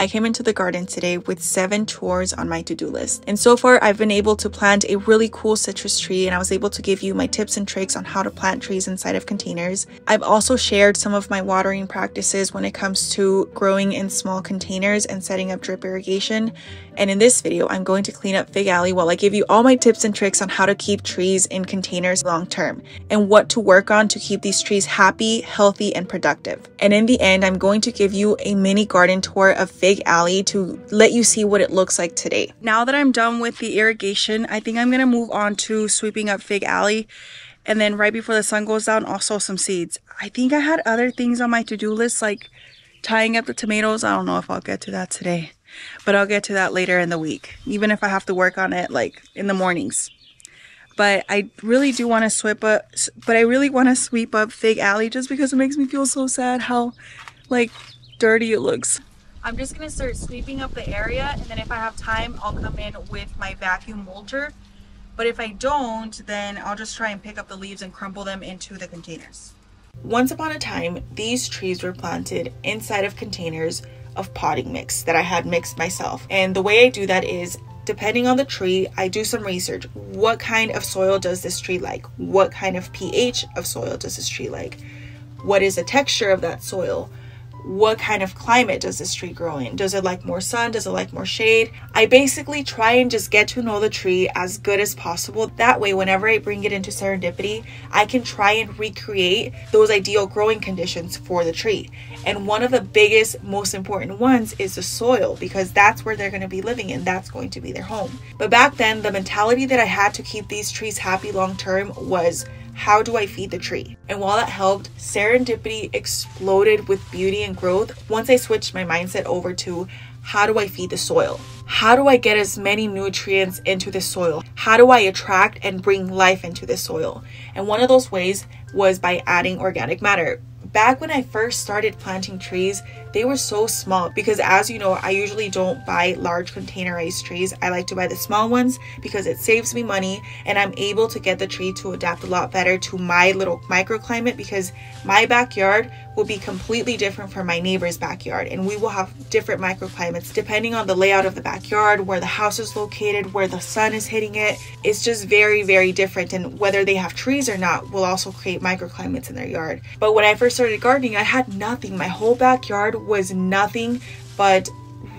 I came into the garden today with 7 chores on my to-do list. And so far, I've been able to plant a really cool citrus tree, and I was able to give you my tips and tricks on how to plant trees inside of containers. I've also shared some of my watering practices when it comes to growing in small containers and setting up drip irrigation. And in this video, I'm going to clean up Fig Alley while I give you all my tips and tricks on how to keep trees in containers long term and what to work on to keep these trees happy, healthy, and productive. And in the end, I'm going to give you a mini garden tour of Fig Alley to let you see what it looks like today. Now that I'm done with the irrigation, I think I'm going to move on to sweeping up Fig Alley. And then right before the sun goes down, also some seeds. I think I had other things on my to-do list like tying up the tomatoes. I don't know if I'll get to that today, but I'll get to that later in the week, even if I have to work on it like in the mornings. But I really do want to sweep up Fig Alley just because it makes me feel so sad how like dirty it looks. I'm just gonna start sweeping up the area, and then if I have time, I'll come in with my vacuum mulcher. But if I don't, then I'll just try and pick up the leaves and crumble them into the containers. Once upon a time, these trees were planted inside of containers of potting mix that I had mixed myself. And the way I do that is, depending on the tree, I do some research. What kind of soil does this tree like? What kind of pH of soil does this tree like? What is the texture of that soil? What kind of climate does this tree grow in? Does it like more sun? Does it like more shade? I basically try and just get to know the tree as good as possible. That way, whenever I bring it into serendipity, I can try and recreate those ideal growing conditions for the tree. And one of the biggest, most important ones is the soil, because that's where they're going to be living in. That's going to be their home. But back then, the mentality that I had to keep these trees happy long term was, how do I feed the tree? And while that helped, serendipity exploded with beauty and growth once I switched my mindset over to, how do I feed the soil? How do I get as many nutrients into the soil? How do I attract and bring life into the soil? And one of those ways was by adding organic matter. Back when I first started planting trees, they were so small because, as you know, I usually don't buy large containerized trees. I like to buy the small ones because it saves me money, and I'm able to get the tree to adapt a lot better to my little microclimate, because my backyard will be completely different from my neighbor's backyard, and we will have different microclimates depending on the layout of the backyard, where the house is located, where the sun is hitting it. It's just very, very different, and whether they have trees or not will also create microclimates in their yard. But when I first started gardening, I had nothing. My whole backyard was nothing but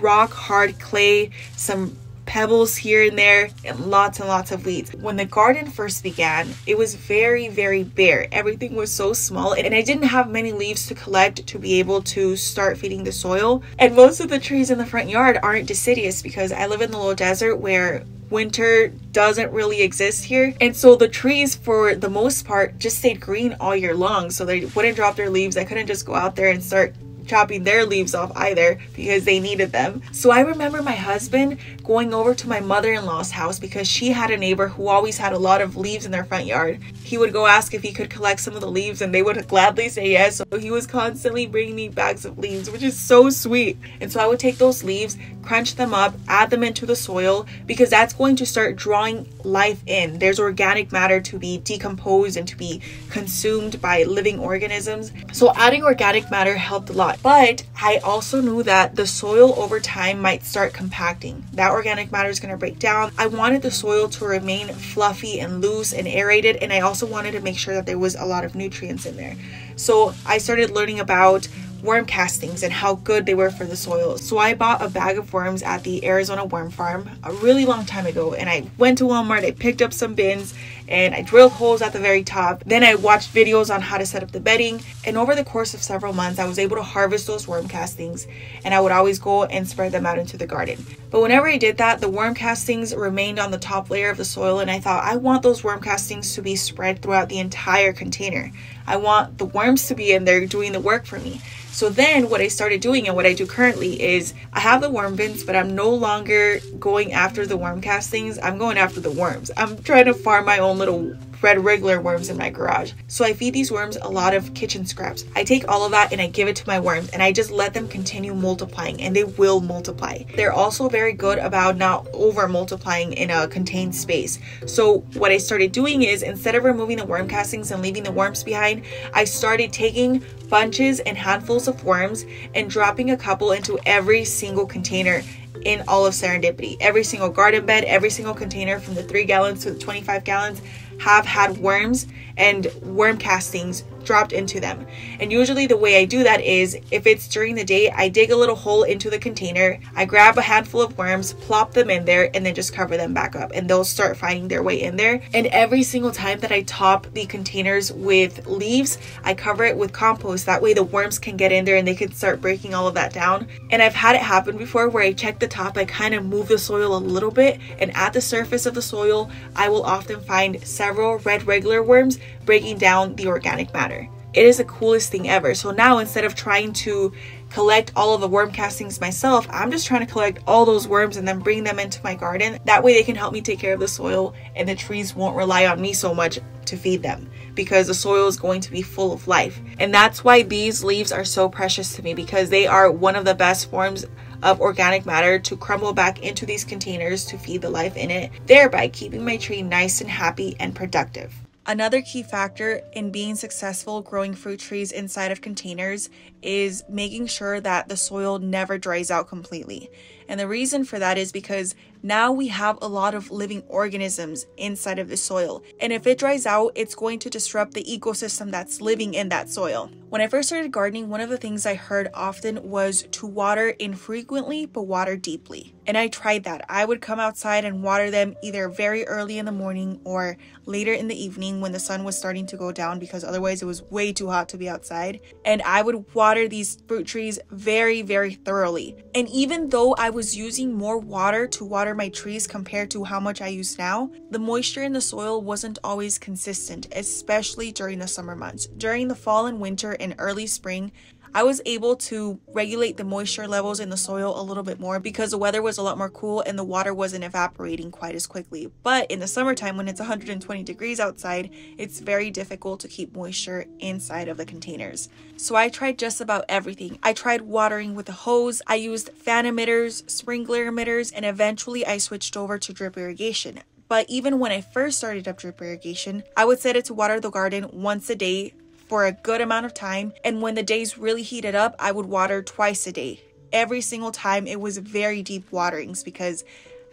rock hard clay, some pebbles here and there, and lots of weeds. When the garden first began, it was very, very bare. Everything was so small, and I didn't have many leaves to collect to be able to start feeding the soil. And most of the trees in the front yard aren't deciduous because I live in the low desert where winter doesn't really exist here, and so the trees for the most part just stayed green all year long, so they wouldn't drop their leaves. I couldn't just go out there and start chopping their leaves off either because they needed them. So I remember my husband going over to my mother-in-law's house because she had a neighbor who always had a lot of leaves in their front yard. He would go ask if he could collect some of the leaves, and they would gladly say yes. So he was constantly bringing me bags of leaves, which is so sweet. And so I would take those leaves, crunch them up, add them into the soil, because that's going to start drawing life in. There's organic matter to be decomposed and to be consumed by living organisms. So adding organic matter helped a lot. But I also knew that the soil over time might start compacting. That organic matter is going to break down. I wanted the soil to remain fluffy and loose and aerated, and I also wanted to make sure that there was a lot of nutrients in there. So I started learning about worm castings and how good they were for the soil. So I bought a bag of worms at the Arizona Worm Farm a really long time ago, and I went to Walmart, I picked up some bins, and I drilled holes at the very top. Then I watched videos on how to set up the bedding, and over the course of several months I was able to harvest those worm castings, and I would always go and spread them out into the garden. But whenever I did that, the worm castings remained on the top layer of the soil, and I thought, I want those worm castings to be spread throughout the entire container. I want the worms to be in there doing the work for me. So then what I started doing, and what I do currently, is I have the worm bins, but I'm no longer going after the worm castings. I'm going after the worms. I'm trying to farm my own little red wriggler worms in my garage. So I feed these worms a lot of kitchen scraps. I take all of that and I give it to my worms, and I just let them continue multiplying, and they will multiply. They're also very good about not over multiplying in a contained space. So what I started doing is, instead of removing the worm castings and leaving the worms behind, I started taking bunches and handfuls of worms and dropping a couple into every single container in all of Serendipity. Every single garden bed, every single container from the 3 gallons to the 25 gallons have had worms and worm castings dropped into them. And usually the way I do that is, if it's during the day, I dig a little hole into the container, I grab a handful of worms, plop them in there, and then just cover them back up, and they'll start finding their way in there. And every single time that I top the containers with leaves, I cover it with compost. That way the worms can get in there and they can start breaking all of that down. And I've had it happen before where I check the top, I kind of move the soil a little bit, and at the surface of the soil I will often find several red wriggler worms breaking down the organic matter. It is the coolest thing ever. So now, instead of trying to collect all of the worm castings myself, I'm just trying to collect all those worms and then bring them into my garden. That way they can help me take care of the soil, and the trees won't rely on me so much to feed them, because the soil is going to be full of life. And that's why these leaves are so precious to me, because they are one of the best forms of organic matter to crumble back into these containers to feed the life in it, thereby keeping my tree nice and happy and productive. Another key factor in being successful growing fruit trees inside of containers is making sure that the soil never dries out completely. And the reason for that is because now we have a lot of living organisms inside of the soil. And if it dries out, it's going to disrupt the ecosystem that's living in that soil. When I first started gardening, one of the things I heard often was to water infrequently, but water deeply. And I tried that. I would come outside and water them either very early in the morning or later in the evening when the sun was starting to go down, because otherwise it was way too hot to be outside. And I would water these fruit trees very, very thoroughly. And even though I was using more water to water my trees compared to how much I use now, the moisture in the soil wasn't always consistent, especially during the summer months. During the fall and winter and early spring, I was able to regulate the moisture levels in the soil a little bit more because the weather was a lot more cool and the water wasn't evaporating quite as quickly. But in the summertime, when it's 120 degrees outside, it's very difficult to keep moisture inside of the containers. So I tried just about everything. I tried watering with a hose, I used fan emitters, sprinkler emitters, and eventually I switched over to drip irrigation. But even when I first started up drip irrigation, I would set it to water the garden once a day for a good amount of time, and when the days really heated up, I would water twice a day. Every single time it was very deep waterings, because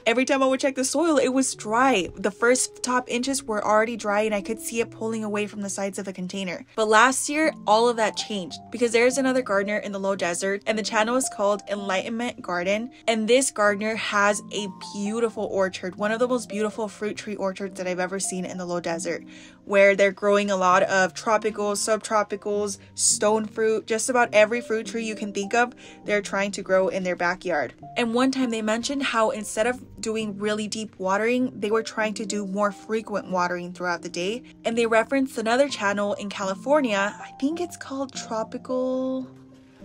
every time I would check the soil, it was dry. The first top inches were already dry and I could see it pulling away from the sides of the container. But last year, all of that changed because there's another gardener in the low desert, and the channel is called Enlightenment Garden. And this gardener has a beautiful orchard, one of the most beautiful fruit tree orchards that I've ever seen in the low desert, where they're growing a lot of tropicals, subtropicals, stone fruit, just about every fruit tree you can think of, they're trying to grow in their backyard. And one time they mentioned how instead of doing really deep watering, they were trying to do more frequent watering throughout the day. And they referenced another channel in California, I think it's called Tropical,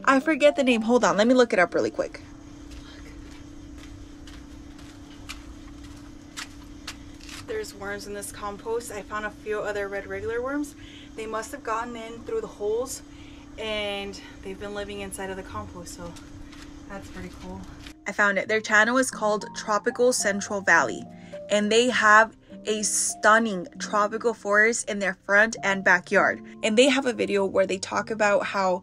I forget the name, hold on, let me look it up really quick. There's worms in this compost. I found a few other red wriggler worms. They must have gotten in through the holes and they've been living inside of the compost, so that's pretty cool. I found it. Their channel is called Tropical Central Valley, and they have a stunning tropical forest in their front and backyard. And they have a video where they talk about how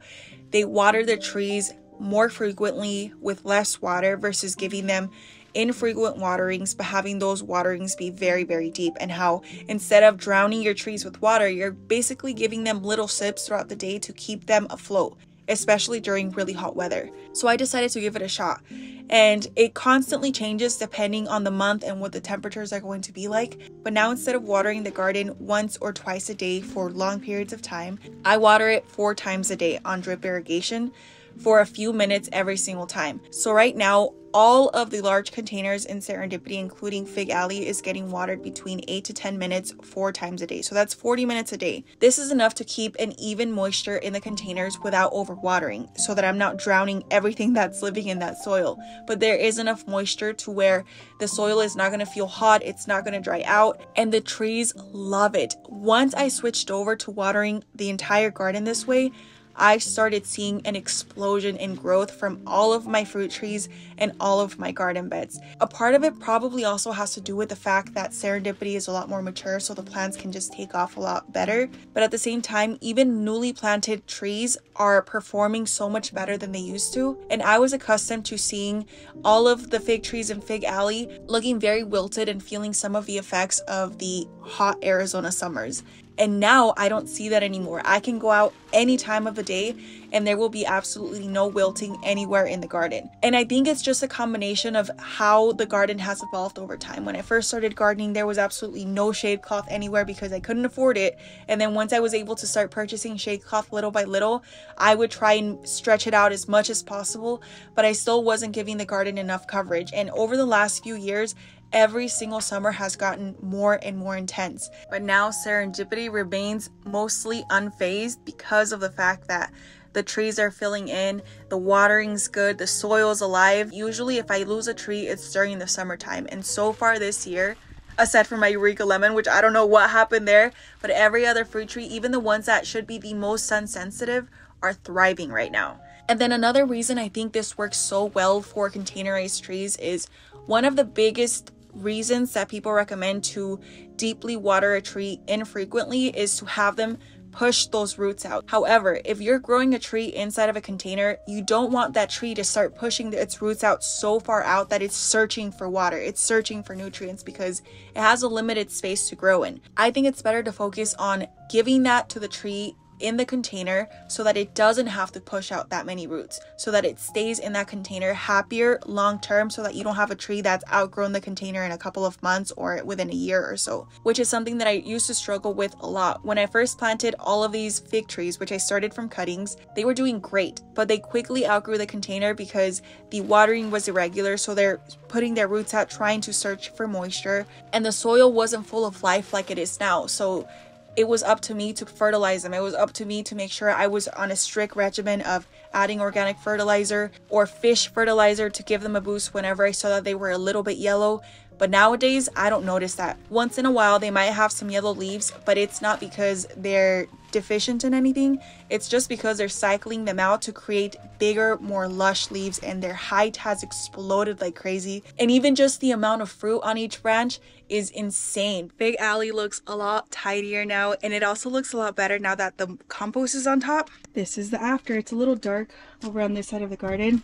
they water their trees more frequently with less water versus giving them infrequent waterings, but having those waterings be very, very deep, and how instead of drowning your trees with water, you're basically giving them little sips throughout the day to keep them afloat, especially during really hot weather. So I decided to give it a shot, and it constantly changes depending on the month and what the temperatures are going to be like. But now, instead of watering the garden once or twice a day for long periods of time, I water it 4 times a day on drip irrigation for a few minutes every single time. So right now, all of the large containers in Serendipity, including Fig Alley, is getting watered between 8 to 10 minutes 4 times a day. So that's 40 minutes a day. This is enough to keep an even moisture in the containers without overwatering, so that I'm not drowning everything that's living in that soil. But there is enough moisture to where the soil is not going to feel hot, it's not going to dry out, and the trees love it. Once I switched over to watering the entire garden this way, I started seeing an explosion in growth from all of my fruit trees and all of my garden beds. A part of it probably also has to do with the fact that Serendipity is a lot more mature, so the plants can just take off a lot better. But at the same time, even newly planted trees are performing so much better than they used to. And I was accustomed to seeing all of the fig trees in Fig Alley looking very wilted and feeling some of the effects of the hot Arizona summers. And now I don't see that anymore. I can go out any time of the day and there will be absolutely no wilting anywhere in the garden. And I think it's just a combination of how the garden has evolved over time. When I first started gardening, there was absolutely no shade cloth anywhere because I couldn't afford it. And then once I was able to start purchasing shade cloth little by little, I would try and stretch it out as much as possible, but I still wasn't giving the garden enough coverage. And over the last few years, every single summer has gotten more and more intense. But now Serendipity remains mostly unfazed because of the fact that the trees are filling in, the watering's good, the soil's alive. Usually if I lose a tree, it's during the summertime. And so far this year, aside from my Eureka Lemon, which I don't know what happened there, but every other fruit tree, even the ones that should be the most sun sensitive, are thriving right now. And then another reason I think this works so well for containerized trees is one of the biggest reasons that people recommend to deeply water a tree infrequently is to have them push those roots out. However, if you're growing a tree inside of a container, you don't want that tree to start pushing its roots out so far out that it's searching for water, it's searching for nutrients, because it has a limited space to grow in. I think it's better to focus on giving that to the tree in the container so that it doesn't have to push out that many roots, so that it stays in that container happier long term, so that you don't have a tree that's outgrown the container in a couple of months or within a year or so, which is something that I used to struggle with a lot. When I first planted all of these fig trees, which I started from cuttings, they were doing great, but they quickly outgrew the container because the watering was irregular, so they're putting their roots out trying to search for moisture, and the soil wasn't full of life like it is now. So it was up to me to fertilize them. It was up to me to make sure I was on a strict regimen of adding organic fertilizer or fish fertilizer to give them a boost whenever I saw that they were a little bit yellow. But nowadays, I don't notice that. Once in a while, they might have some yellow leaves, but it's not because they're deficient in anything. It's just because they're cycling them out to create bigger, more lush leaves, and their height has exploded like crazy. And even just the amount of fruit on each branch is insane. Fig Alley looks a lot tidier now, and it also looks a lot better now that the compost is on top. This is the after. It's a little dark over on this side of the garden,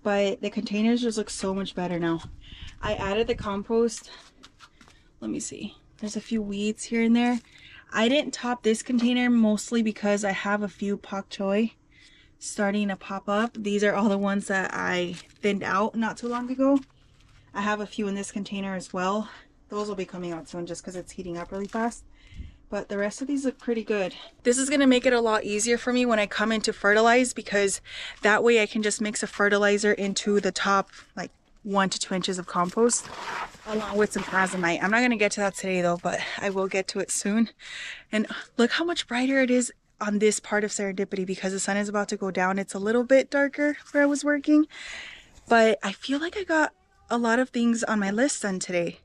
but the containers just look so much better now. I added the compost. Let me see. There's a few weeds here and there. I didn't top this container mostly because I have a few pak choi starting to pop up. These are all the ones that I thinned out not too long ago. I have a few in this container as well. Those will be coming out soon just because it's heating up really fast. But the rest of these look pretty good. This is going to make it a lot easier for me when I come in to fertilize, because that way I can just mix a fertilizer into the top like 1 to 2 inches of compost along with some plasmite. I'm not going to get to that today though, but I will get to it soon. And look how much brighter it is on this part of Serendipity because the sun is about to go down. It's a little bit darker where I was working, but I feel like I got a lot of things on my list done today.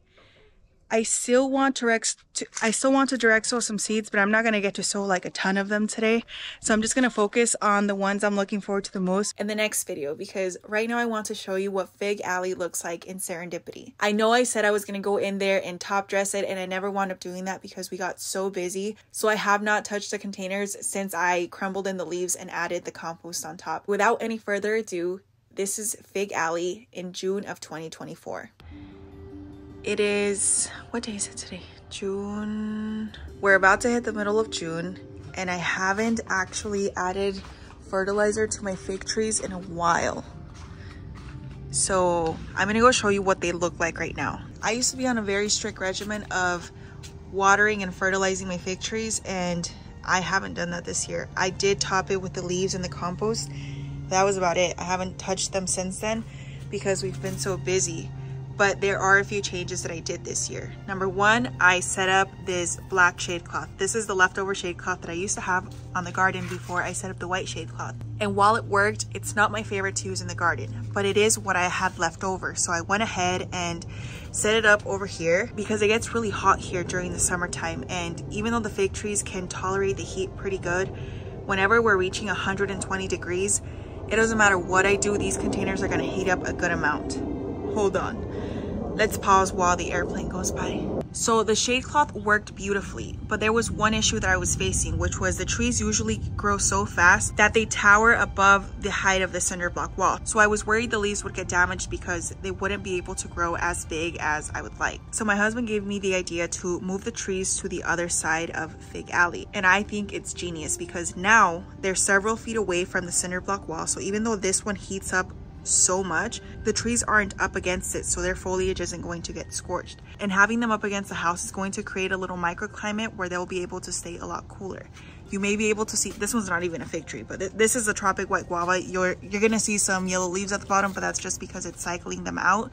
I still want to direct sow some seeds, but I'm not going to get to sow like a ton of them today. So I'm just going to focus on the ones I'm looking forward to the most in the next video, because right now I want to show you what Fig Alley looks like in Serendipity. I know I said I was going to go in there and top dress it, and I never wound up doing that because we got so busy. So I have not touched the containers since I crumbled in the leaves and added the compost on top. Without any further ado, this is Fig Alley in June of 2024. It is, what day is it today? June. We're about to hit the middle of June, and I haven't actually added fertilizer to my fig trees in a while. So I'm gonna go show you what they look like right now. I used to be on a very strict regimen of watering and fertilizing my fig trees, and I haven't done that this year. I did top it with the leaves and the compost, that was about it. I haven't touched them since then because we've been so busy. But there are a few changes that I did this year. Number one, I set up this black shade cloth. This is the leftover shade cloth that I used to have on the garden before I set up the white shade cloth. And while it worked, it's not my favorite to use in the garden, but it is what I had left over. So I went ahead and set it up over here because it gets really hot here during the summertime. And even though the fig trees can tolerate the heat pretty good, whenever we're reaching 120 degrees, it doesn't matter what I do, these containers are gonna heat up a good amount. Hold on. Let's pause while the airplane goes by. So the shade cloth worked beautifully, but there was one issue that I was facing, which was the trees usually grow so fast that they tower above the height of the cinder block wall. So I was worried the leaves would get damaged because they wouldn't be able to grow as big as I would like. So my husband gave me the idea to move the trees to the other side of Fig Alley. And I think it's genius because now they're several feet away from the cinder block wall. So even though this one heats up so much, the trees aren't up against it, so their foliage isn't going to get scorched. And having them up against the house is going to create a little microclimate where they'll be able to stay a lot cooler. You may be able to see, this one's not even a fig tree, but this is a tropic white guava. You're gonna see some yellow leaves at the bottom, but that's just because it's cycling them out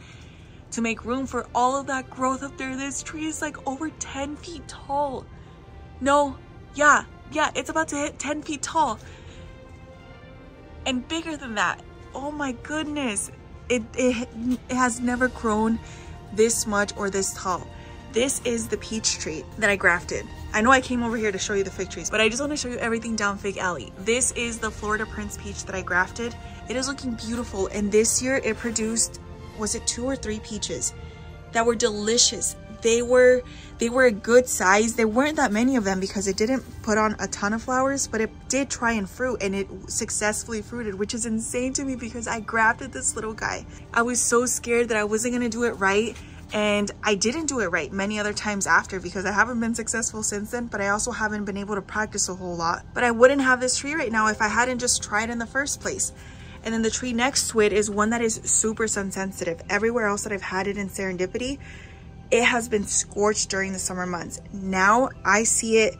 to make room for all of that growth up there. This tree is like over 10 feet tall. No, yeah, it's about to hit 10 feet tall and bigger than that. Oh my goodness, it has never grown this much or this tall. This is the peach tree that I grafted. I know I came over here to show you the fig trees, but I just want to show you everything down Fig Alley. This is the Florida Prince peach that I grafted. It is looking beautiful, and this year it produced, was it 2 or 3 peaches that were delicious. They were a good size. There weren't that many of them because it didn't put on a ton of flowers, but it did try and fruit, and it successfully fruited, which is insane to me because I grafted this little guy. I was so scared that I wasn't gonna do it right, and I didn't do it right many other times after because I haven't been successful since then, but I also haven't been able to practice a whole lot. But I wouldn't have this tree right now if I hadn't just tried in the first place. And then the tree next to it is one that is super sun sensitive. Everywhere else that I've had it in Serendipity, it has been scorched during the summer months. Now I see it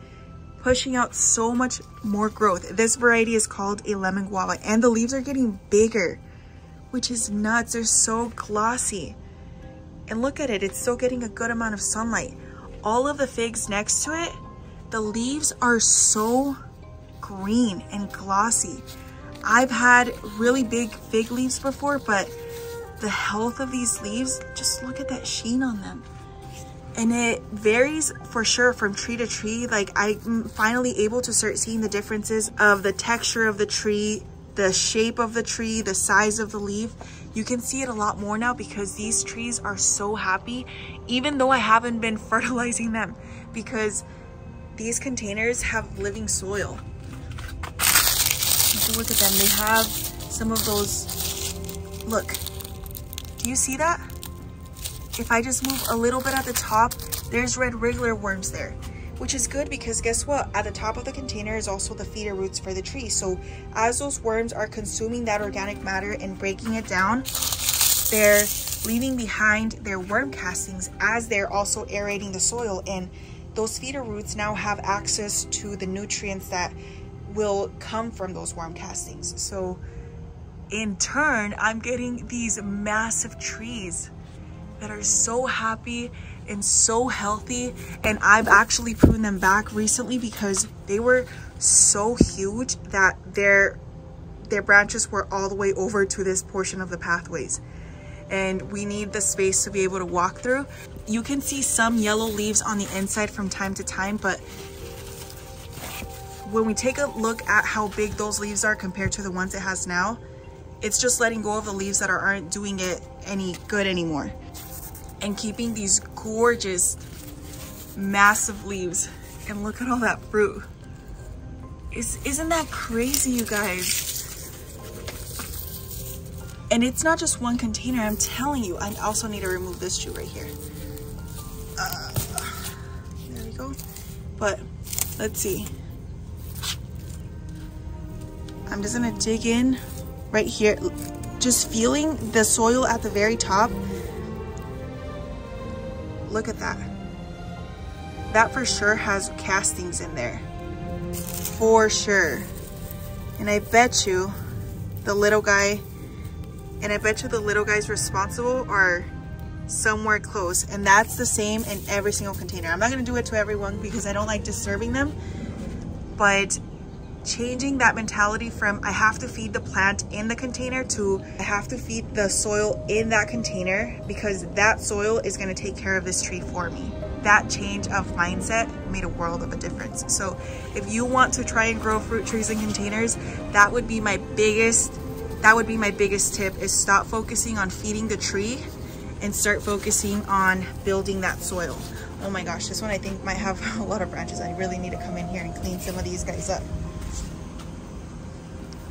pushing out so much more growth. This variety is called a lemon guava, and the leaves are getting bigger, which is nuts. They're so glossy. And look at it, it's still getting a good amount of sunlight. All of the figs next to it, the leaves are so green and glossy. I've had really big fig leaves before, but the health of these leaves, just look at that sheen on them. And it varies for sure from tree to tree. Like, I'm finally able to start seeing the differences of the texture of the tree, the shape of the tree, the size of the leaf. You can see it a lot more now because these trees are so happy, even though I haven't been fertilizing them, because these containers have living soil. Look at them, they have some of those, look, do you see that? If I just move a little bit at the top, there's red wriggler worms there, which is good because guess what? At the top of the container is also the feeder roots for the tree. So as those worms are consuming that organic matter and breaking it down, they're leaving behind their worm castings as they're also aerating the soil. And those feeder roots now have access to the nutrients that will come from those worm castings. So in turn, I'm getting these massive trees that are so happy and so healthy. And I've actually pruned them back recently because they were so huge that their branches were all the way over to this portion of the pathways. And we need the space to be able to walk through. You can see some yellow leaves on the inside from time to time, but when we take a look at how big those leaves are compared to the ones it has now, it's just letting go of the leaves that aren't doing it any good anymore and keeping these gorgeous massive leaves. And look at all that fruit. Isn't that crazy, you guys? And it's not just one container, I'm telling you. I also need to remove this shoe right here. There we go. But let's see. I'm just gonna dig in right here, just feeling the soil at the very top. Look at that. That for sure has castings in there, for sure. And I bet you the little guy, and I bet you the little guys responsible are somewhere close, and that's the same in every single container. I'm not going to do it to everyone because I don't like disturbing them, but changing that mentality from I have to feed the plant in the container to I have to feed the soil in that container because that soil is going to take care of this tree for me. That change of mindset made a world of a difference. So if you want to try and grow fruit trees in containers, that would be my biggest tip, is stop focusing on feeding the tree and start focusing on building that soil. Oh my gosh, this one I think might have a lot of branches. I really need to come in here and clean some of these guys up.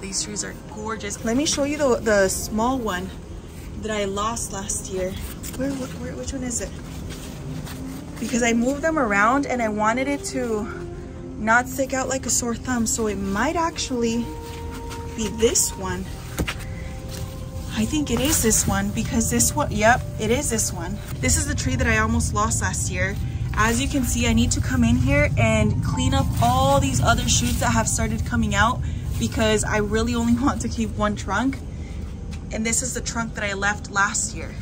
These trees are gorgeous. Let me show you the small one that I lost last year. Which one is it? Because I moved them around and I wanted it to not stick out like a sore thumb. So it might actually be this one. I think it is this one because this one, yep, it is this one. This is the tree that I almost lost last year. As you can see, I need to come in here and clean up all these other shoots that have started coming out because I really only want to keep one trunk. And this is the trunk that I left last year.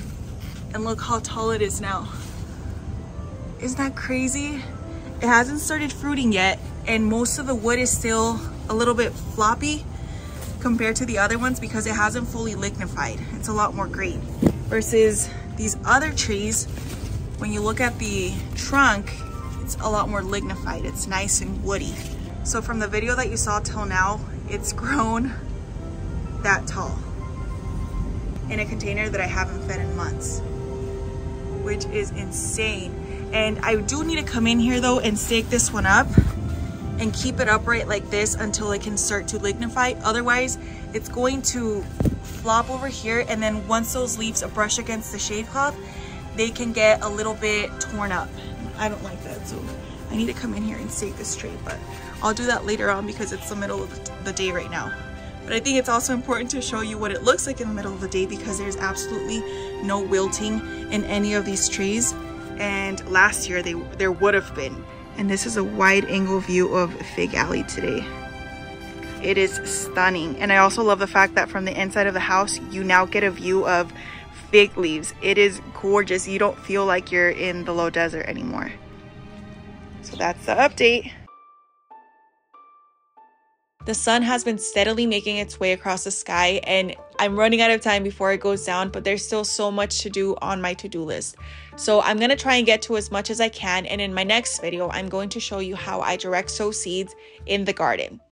And look how tall it is now. Isn't that crazy? It hasn't started fruiting yet, and most of the wood is still a little bit floppy compared to the other ones because it hasn't fully lignified. It's a lot more green. Versus these other trees, when you look at the trunk, it's a lot more lignified. It's nice and woody. So from the video that you saw till now, it's grown that tall in a container that I haven't fed in months, which is insane. And I do need to come in here though and stake this one up and keep it upright like this until it can start to lignify. Otherwise, it's going to flop over here, and then once those leaves brush against the shade cloth, they can get a little bit torn up. I don't like that, so I need to come in here and stake this straight, but I'll do that later on because it's the middle of the day right now. But I think it's also important to show you what it looks like in the middle of the day because there's absolutely no wilting in any of these trees. And last year there would have been. And this is a wide angle view of Fig Alley today. It is stunning. And I also love the fact that from the inside of the house, you now get a view of fig leaves. It is gorgeous. You don't feel like you're in the low desert anymore. So that's the update. The sun has been steadily making its way across the sky, and I'm running out of time before it goes down, but there's still so much to do on my to-do list. So I'm going to try and get to as much as I can, and in my next video, I'm going to show you how I direct sow seeds in the garden.